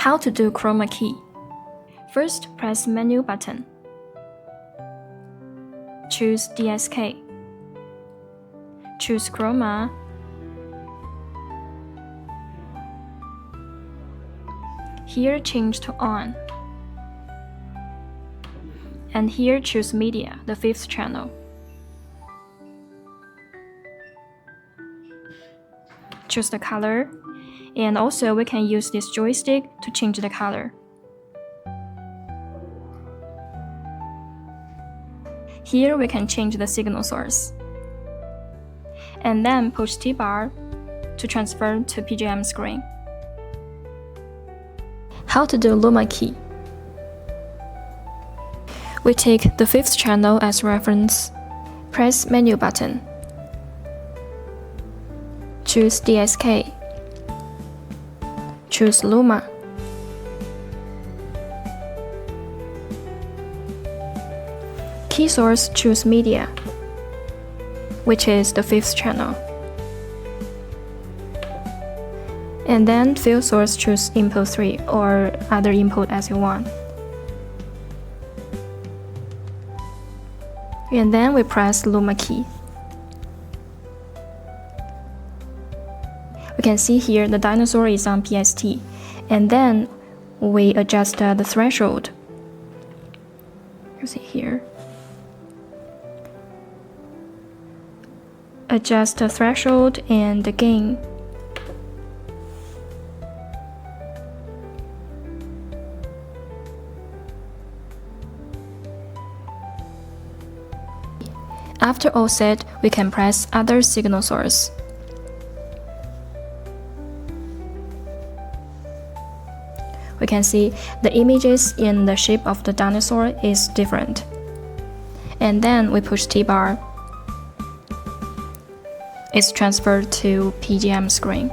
How to do Chroma key. First, press Menu button. Choose DSK. Choose Chroma. Here change to On. And here choose Media, the 5th channel. Choose the color, and also we can use this joystick to change the color. Here we can change the signal source. And then push T-bar to transfer to PGM screen. How to do Luma key. We take the 5th channel as reference. Press Menu button. Choose DSK. Choose Luma. Key source, choose Media, which is the 5th channel. And then field source, choose input 3 or other input as you want. And then we press Luma key. We can see here the dinosaur is on PST. And then we adjust the threshold. You see here. Adjust the threshold and the gain. After all set, we can press Other signal source. We can see the images in the shape of the dinosaur is different. And then we push T-bar. It's transferred to PGM screen.